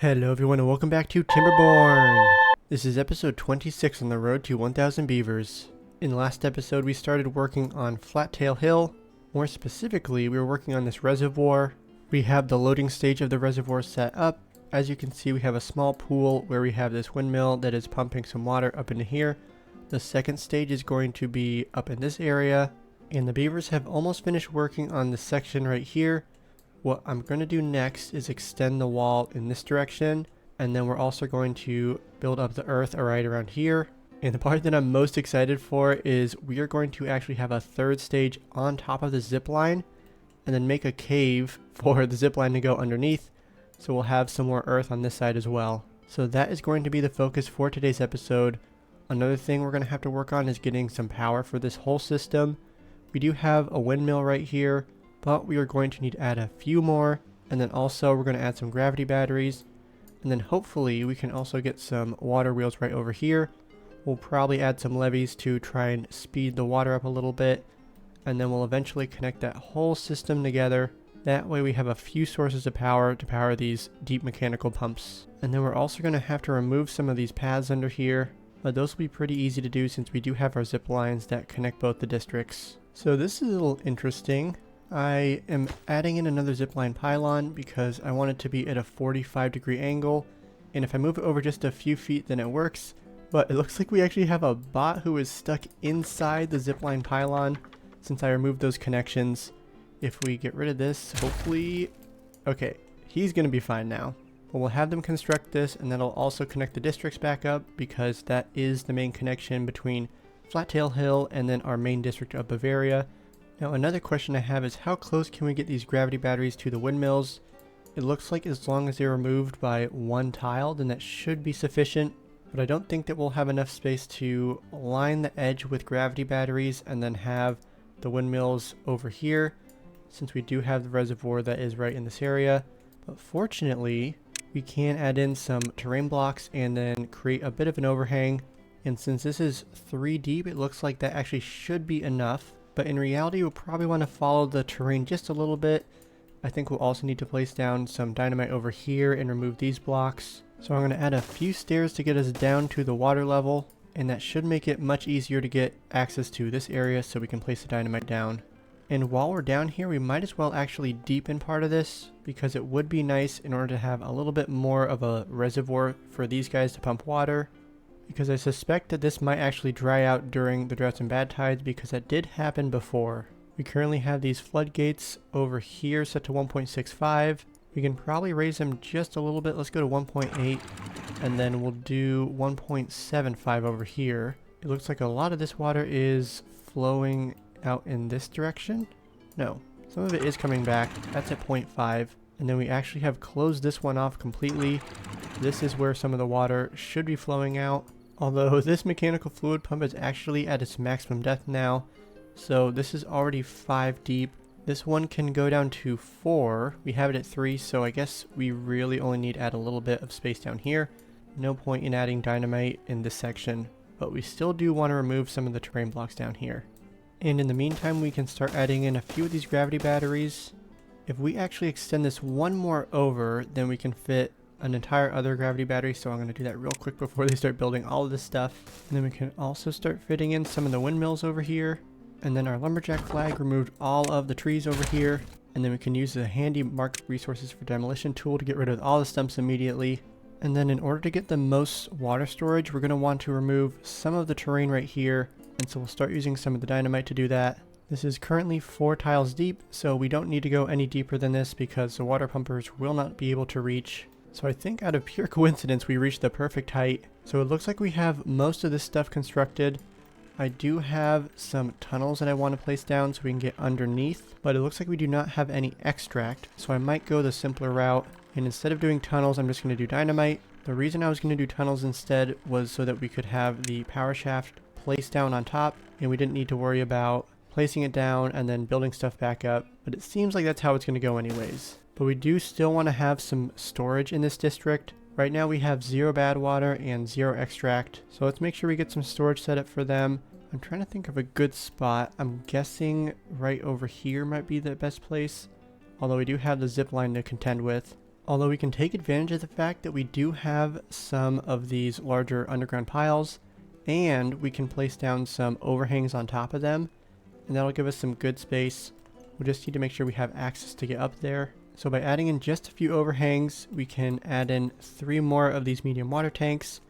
Hello everyone and welcome back to Timberborn! This is episode 26 on the road to 1000 beavers. In the last episode we started working on Flattail Hill. More specifically, we were working on this reservoir. We have the loading stage of the reservoir set up. As you can see, we have a small pool where we have this windmill that is pumping some water up into here. The second stage is going to be up in this area. And the beavers have almost finished working on this section right here. What I'm going to do next is extend the wall in this direction, and then we're also going to build up the earth right around here. And the part that I'm most excited for is we are going to actually have a third stage on top of the zipline, and then make a cave for the zipline to go underneath, so we'll have some more earth on this side as well. So that is going to be the focus for today's episode. Another thing we're going to have to work on is getting some power for this whole system. We do have a windmill right here, but we are going to need to add a few more, and then also we're going to add some gravity batteries, and then hopefully we can also get some water wheels right over here. We'll probably add some levees to try and speed the water up a little bit, and then we'll eventually connect that whole system together. That way we have a few sources of power to power these deep mechanical pumps. And then we're also going to have to remove some of these paths under here, but those will be pretty easy to do since we do have our zip lines that connect both the districts. So this is a little interesting. I am adding in another zipline pylon because I want it to be at a 45-degree angle, and if I move it over just a few feet then it works, but it looks like we actually have a bot who is stuck inside the zipline pylon since I removed those connections. If we get rid of this, hopefully, okay, he's going to be fine now. But we'll have them construct this, and that'll also connect the districts back up because that is the main connection between Flattail Hill and then our main district of Bavaria. Now another question I have is how close can we get these gravity batteries to the windmills? It looks like as long as they're removed by one tile, then that should be sufficient, but I don't think that we'll have enough space to line the edge with gravity batteries and then have the windmills over here, since we do have the reservoir that is right in this area. But fortunately, we can add in some terrain blocks and then create a bit of an overhang, and since this is 3 deep, it looks like that actually should be enough. But in reality, we'll probably want to follow the terrain just a little bit. I think we'll also need to place down some dynamite over here and remove these blocks. So I'm going to add a few stairs to get us down to the water level, and that should make it much easier to get access to this area so we can place the dynamite down. And while we're down here, we might as well actually deepen part of this, because it would be nice in order to have a little bit more of a reservoir for these guys to pump water. Because I suspect that this might actually dry out during the droughts and bad tides, because that did happen before. We currently have these floodgates over here set to 1.65. We can probably raise them just a little bit. Let's go to 1.8, and then we'll do 1.75 over here. It looks like a lot of this water is flowing out in this direction. No, some of it is coming back. That's at 0.5. And then we actually have closed this one off completely. This is where some of the water should be flowing out. Although this mechanical fluid pump is actually at its maximum depth now, so this is already 5 deep. This one can go down to 4. We have it at 3, so I guess we really only need to add a little bit of space down here. No point in adding dynamite in this section, but we still do want to remove some of the terrain blocks down here. And in the meantime, we can start adding in a few of these gravity batteries. If we actually extend this one more over, then we can fit an entire other gravity battery, so I'm going to do that real quick before they start building all of this stuff. And then we can also start fitting in some of the windmills over here, and then our lumberjack flag removed all of the trees over here, and then we can use the handy marked resources for demolition tool to get rid of all the stumps immediately. And then in order to get the most water storage, we're going to want to remove some of the terrain right here, and so we'll start using some of the dynamite to do that. This is currently 4 tiles deep, so we don't need to go any deeper than this because the water pumpers will not be able to reach. So I think out of pure coincidence we reached the perfect height. So it looks like we have most of this stuff constructed. I do have some tunnels that I want to place down so we can get underneath, but it looks like we do not have any extract, so I might go the simpler route, and instead of doing tunnels I'm just going to do dynamite. The reason I was going to do tunnels instead was so that we could have the power shaft placed down on top, and we didn't need to worry about placing it down and then building stuff back up, but it seems like that's how it's going to go anyways. But we do still want to have some storage in this district. Right now we have 0 bad water and 0 extract, so let's make sure we get some storage set up for them. I'm trying to think of a good spot. I'm guessing right over here might be the best place, although we do have the zip line to contend with. Although we can take advantage of the fact that we do have some of these larger underground piles, and we can place down some overhangs on top of them, and that'll give us some good space. We'll just need to make sure we have access to get up there. So by adding in just a few overhangs, we can add in 3 more of these medium water tanks,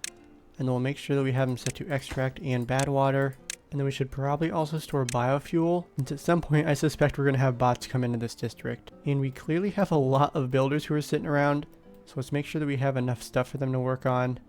and then we'll make sure that we have them set to extract and bad water. And then we should probably also store biofuel, since at some point I suspect we're going to have bots come into this district. And we clearly have a lot of builders who are sitting around, so let's make sure that we have enough stuff for them to work on.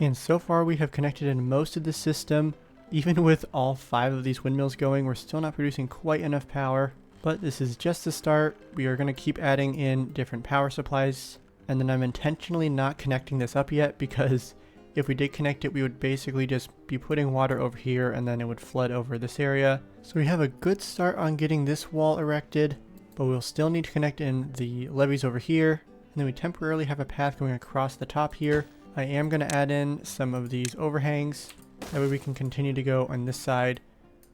And so far we have connected in most of the system. Even with all 5 of these windmills going, we're still not producing quite enough power. But this is just the start. We are going to keep adding in different power supplies. And then I'm intentionally not connecting this up yet, because if we did connect it, we would basically just be putting water over here and then it would flood over this area. So we have a good start on getting this wall erected, but we'll still need to connect in the levees over here. And then we temporarily have a path going across the top here. I am going to add in some of these overhangs. That way we can continue to go on this side.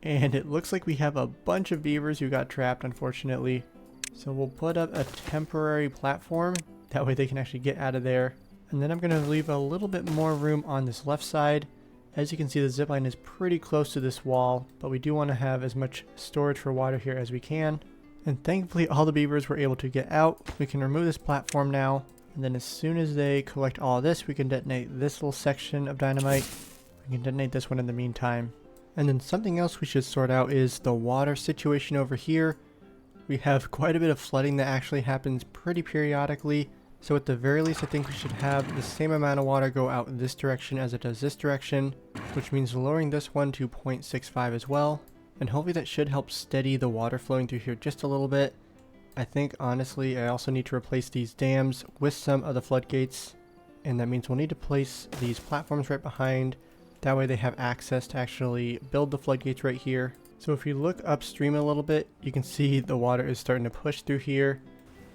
And it looks like we have a bunch of beavers who got trapped, unfortunately. So we'll put up a temporary platform. That way they can actually get out of there. And then I'm going to leave a little bit more room on this left side. As you can see, the zipline is pretty close to this wall, but we do want to have as much storage for water here as we can. And thankfully all the beavers were able to get out. We can remove this platform now. And then as soon as they collect all of this, we can detonate this little section of dynamite. We can detonate this one in the meantime. And then something else we should sort out is the water situation over here. We have quite a bit of flooding that actually happens pretty periodically. So at the very least, I think we should have the same amount of water go out this direction as it does this direction, which means lowering this one to 0.65 as well. And hopefully that should help steady the water flowing through here just a little bit. I think honestly, I also need to replace these dams with some of the floodgates. And that means we'll need to place these platforms right behind. That way they have access to actually build the floodgates right here. So if you look upstream a little bit, you can see the water is starting to push through here.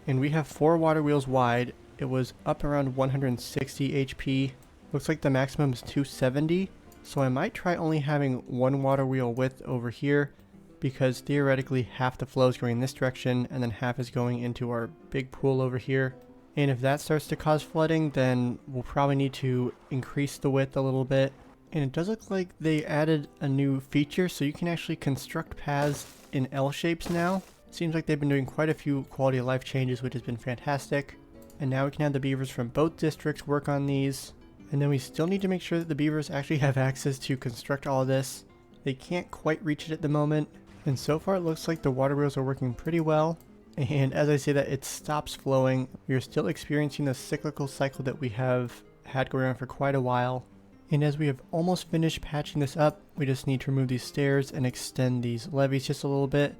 And we have 4 water wheels wide. It was up around 160 HP. Looks like the maximum is 270. So I might try only having 1 water wheel width over here, because theoretically half the flow is going in this direction and then half is going into our big pool over here. And if that starts to cause flooding, then we'll probably need to increase the width a little bit. And it does look like they added a new feature, so you can actually construct paths in L shapes now. Seems like they've been doing quite a few quality of life changes, which has been fantastic. And now we can have the beavers from both districts work on these. And then we still need to make sure that the beavers actually have access to construct all of this. They can't quite reach it at the moment. And so far it looks like the water wheels are working pretty well. And as I say that, it stops flowing. We are still experiencing the cyclical cycle that we have had going on for quite a while. And as we have almost finished patching this up, we just need to remove these stairs and extend these levees just a little bit.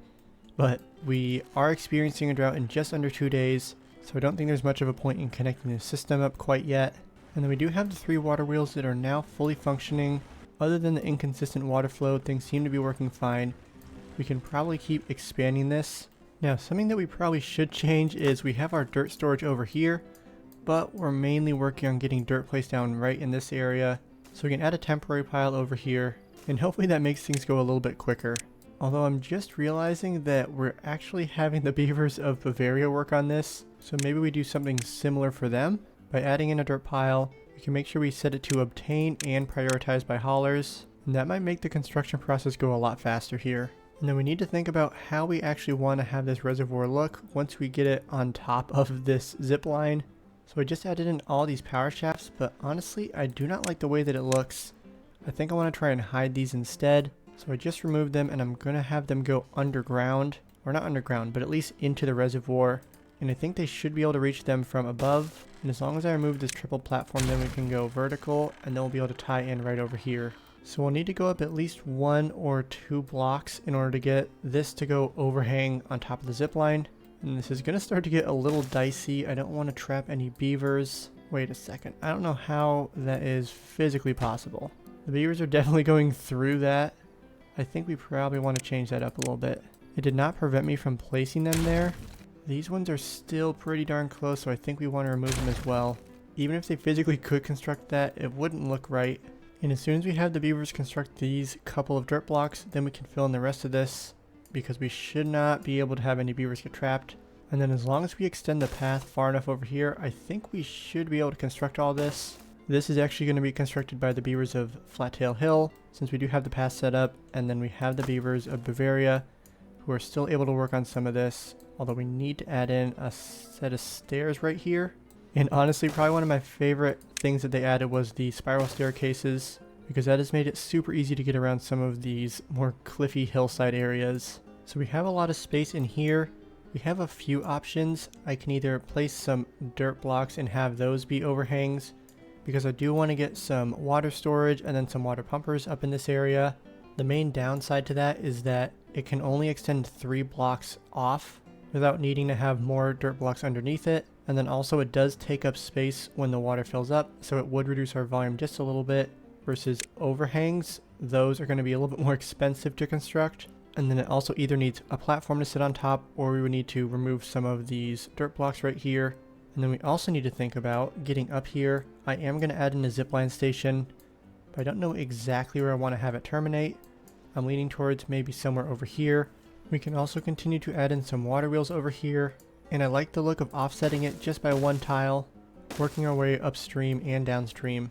But we are experiencing a drought in just under 2 days, so I don't think there's much of a point in connecting the system up quite yet. And then we do have the 3 water wheels that are now fully functioning. Other than the inconsistent water flow, things seem to be working fine. We can probably keep expanding this. Now, something that we probably should change is we have our dirt storage over here, but we're mainly working on getting dirt placed down right in this area. So we can add a temporary pile over here, and hopefully that makes things go a little bit quicker. Although I'm just realizing that we're actually having the beavers of Bavaria work on this, so maybe we do something similar for them. By adding in a dirt pile, we can make sure we set it to obtain and prioritize by haulers, and that might make the construction process go a lot faster here. And then we need to think about how we actually want to have this reservoir look once we get it on top of this zip line. So I just added in all these power shafts, but honestly I do not like the way that it looks. I think I want to try and hide these instead. So I just removed them, and I'm going to have them go underground, or not underground, but at least into the reservoir. And I think they should be able to reach them from above. And as long as I remove this triple platform, then we can go vertical, and then we'll be able to tie in right over here. So we'll need to go up at least 1 or 2 blocks in order to get this to go overhang on top of the zip line. And this is going to start to get a little dicey. I don't want to trap any beavers. Wait a second. I don't know how that is physically possible. The beavers are definitely going through that. I think we probably want to change that up a little bit. It did not prevent me from placing them there. These ones are still pretty darn close, so I think we want to remove them as well. Even if they physically could construct that, it wouldn't look right. And as soon as we have the beavers construct these couple of dirt blocks, then we can fill in the rest of this, because we should not be able to have any beavers get trapped. And then as long as we extend the path far enough over here, I think we should be able to construct all this. This is actually going to be constructed by the beavers of Flattail Hill, since we do have the path set up, and then we have the beavers of Bavaria, who are still able to work on some of this, although we need to add in a set of stairs right here. And honestly, probably one of my favorite things that they added was the spiral staircases, because that has made it super easy to get around some of these more cliffy hillside areas. So we have a lot of space in here. We have a few options. I can either place some dirt blocks and have those be overhangs, because I do want to get some water storage and then some water pumpers up in this area. The main downside to that is that it can only extend 3 blocks off without needing to have more dirt blocks underneath it. And then also it does take up space when the water fills up, so it would reduce our volume just a little bit, versus overhangs. Those are going to be a little bit more expensive to construct. And then it also either needs a platform to sit on top, or we would need to remove some of these dirt blocks right here. And then we also need to think about getting up here. I am going to add in a zipline station, but I don't know exactly where I want to have it terminate. I'm leaning towards maybe somewhere over here. We can also continue to add in some water wheels over here. And I like the look of offsetting it just by 1 tile, working our way upstream and downstream.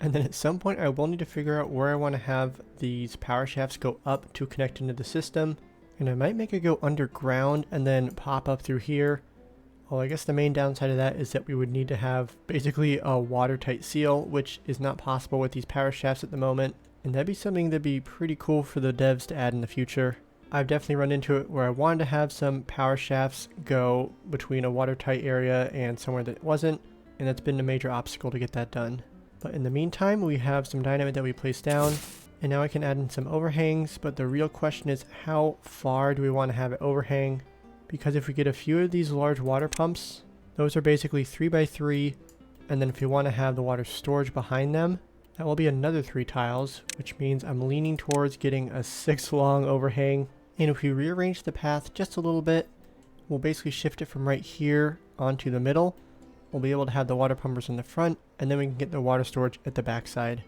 And then at some point I will need to figure out where I want to have these power shafts go up to connect into the system. And I might make it go underground and then pop up through here. Well, I guess the main downside of that is that we would need to have basically a watertight seal, which is not possible with these power shafts at the moment. And that'd be something that'd be pretty cool for the devs to add in the future. I've definitely run into it where I wanted to have some power shafts go between a watertight area and somewhere that wasn't, and that's been a major obstacle to get that done. But in the meantime, we have some dynamite that we placed down, and now I can add in some overhangs, but the real question is how far do we want to have it overhang? Because if we get a few of these large water pumps, those are basically 3x3, and then if you want to have the water storage behind them, that will be another 3 tiles, which means I'm leaning towards getting a 6 long overhang. And if we rearrange the path just a little bit, we'll basically shift it from right here onto the middle. We'll be able to have the water pumpers in the front, and then we can get the water storage at the back side.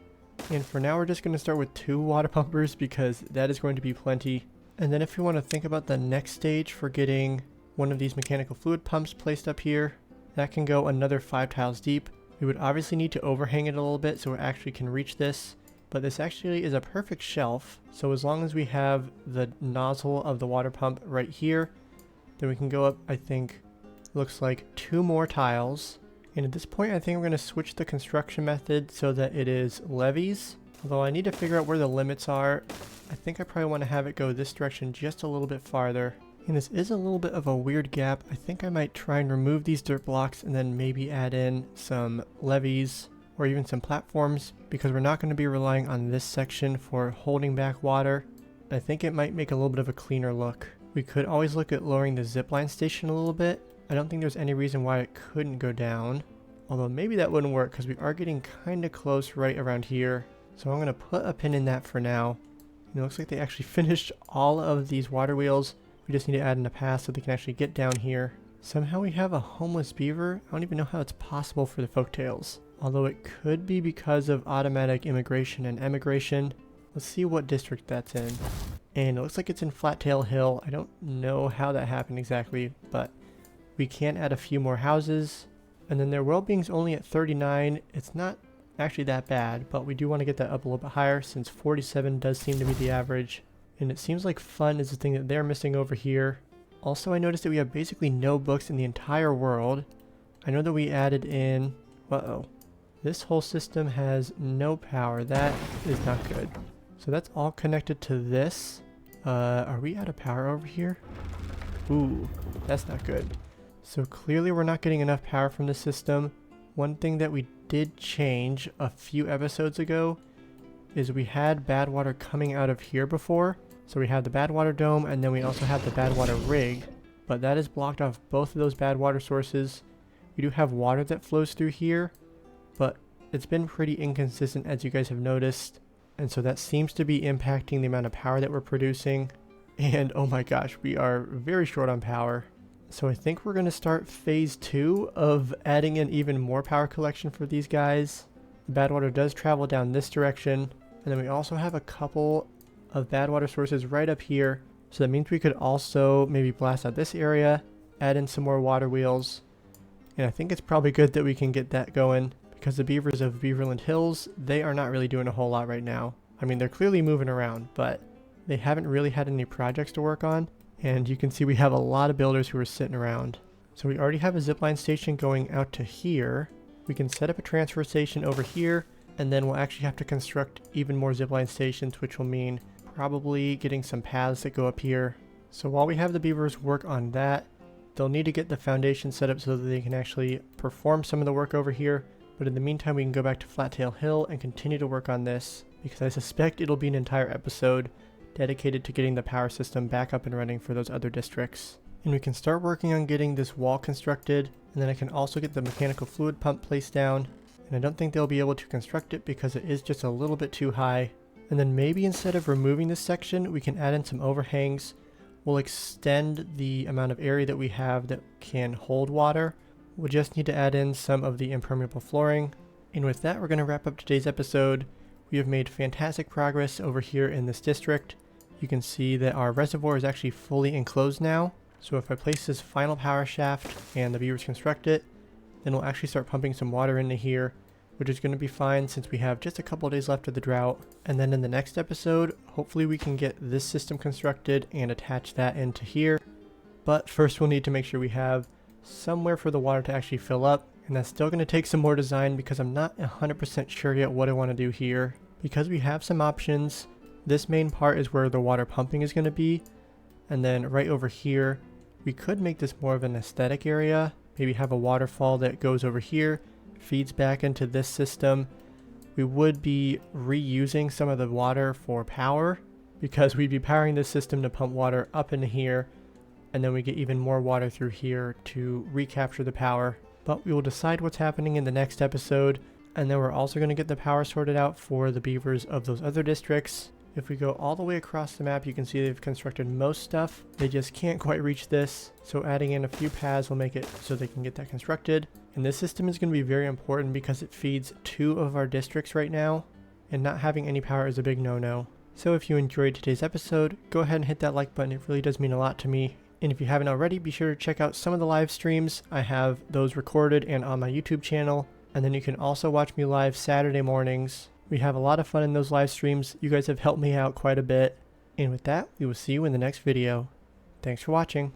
And for now, we're just going to start with 2 water pumpers because that is going to be plenty. And then if we want to think about the next stage for getting one of these mechanical fluid pumps placed up here, that can go another 5 tiles deep. We would obviously need to overhang it a little bit so we actually can reach this, but this actually is a perfect shelf. So as long as we have the nozzle of the water pump right here, then we can go up, I think, looks like 2 more tiles. And at this point, I think we're going to switch the construction method so that it is levees. Although I need to figure out where the limits are. I think I probably want to have it go this direction just a little bit farther. And this is a little bit of a weird gap. I think I might try and remove these dirt blocks and then maybe add in some levees or even some platforms, because we're not going to be relying on this section for holding back water. I think it might make a little bit of a cleaner look. We could always look at lowering the zipline station a little bit. I don't think there's any reason why it couldn't go down, although maybe that wouldn't work because we are getting kind of close right around here. So I'm going to put a pin in that for now. And it looks like they actually finished all of these water wheels. We just need to add in a path so they can actually get down here. Somehow we have a homeless beaver. I don't even know how it's possible for the folktales. Although it could be because of automatic immigration and emigration. Let's see what district that's in. And it looks like it's in Flattail Hill. I don't know how that happened exactly, but we can add a few more houses. And then their well-being's only at 39. It's not actually that bad, but we do want to get that up a little bit higher since 47 does seem to be the average. And it seems like fun is the thing that they're missing over here. Also, I noticed that we have basically no books in the entire world. I know that we added in... Uh-oh. This whole system has no power. That is not good. So that's all connected to this. Are we out of power over here? Ooh, that's not good. So clearly we're not getting enough power from the system. One thing that we did change a few episodes ago is we had bad water coming out of here before. So we have the bad water dome and then we also have the bad water rig, but that is blocked off both of those bad water sources. We do have water that flows through here, but it's been pretty inconsistent as you guys have noticed. And so that seems to be impacting the amount of power that we're producing. And oh my gosh, we are very short on power. So I think we're going to start phase 2 of adding in even more power collection for these guys. The bad water does travel down this direction. And then we also have a couple of bad water sources right up here. So that means we could also maybe blast out this area add in some more water wheels. And I think it's probably good that we can get that going, because the beavers of Beaverland Hills, they are not really doing a whole lot right now. I mean, they're clearly moving around, but they haven't really had any projects to work on. And you can see we have a lot of builders who are sitting around. So we already have a zipline station going out to here. We can set up a transfer station over here, and then we'll actually have to construct even more zipline stations, which will mean probably getting some paths that go up here. So while we have the beavers work on that, they'll need to get the foundation set up so that they can actually perform some of the work over here. But in the meantime, we can go back to Flattail Hill and continue to work on this, because I suspect it'll be an entire episode dedicated to getting the power system back up and running for those other districts. And we can start working on getting this wall constructed, and then I can also get the mechanical fluid pump placed down. And I don't think they'll be able to construct it because it is just a little bit too high. And then maybe instead of removing this section, we can add in some overhangs. We'll extend the amount of area that we have that can hold water. We'll just need to add in some of the impermeable flooring. And with that, we're going to wrap up today's episode. We have made fantastic progress over here in this district. You can see that our reservoir is actually fully enclosed now. So if I place this final power shaft and the beavers construct it, then we'll actually start pumping some water into here, which is going to be fine since we have just a couple days left of the drought. And then in the next episode, hopefully we can get this system constructed and attach that into here. But first we'll need to make sure we have somewhere for the water to actually fill up. And that's still going to take some more design because I'm not 100% sure yet what I want to do here. Because we have some options, this main part is where the water pumping is going to be. And then right over here, we could make this more of an aesthetic area. Maybe have a waterfall that goes over here, feeds back into this system. We would be reusing some of the water for power because we'd be powering this system to pump water up into here, and then we get even more water through here to recapture the power. But we will decide what's happening in the next episode, and then we're also going to get the power sorted out for the beavers of those other districts. If we go all the way across the map, you can see they've constructed most stuff. They just can't quite reach this. So adding in a few paths will make it so they can get that constructed. And this system is going to be very important because it feeds 2 of our districts right now. And not having any power is a big no-no. So if you enjoyed today's episode, go ahead and hit that like button. It really does mean a lot to me. And if you haven't already, be sure to check out some of the live streams. I have those recorded and on my YouTube channel. And then you can also watch me live Saturday mornings. We have a lot of fun in those live streams. You guys have helped me out quite a bit. And with that, we will see you in the next video. Thanks for watching.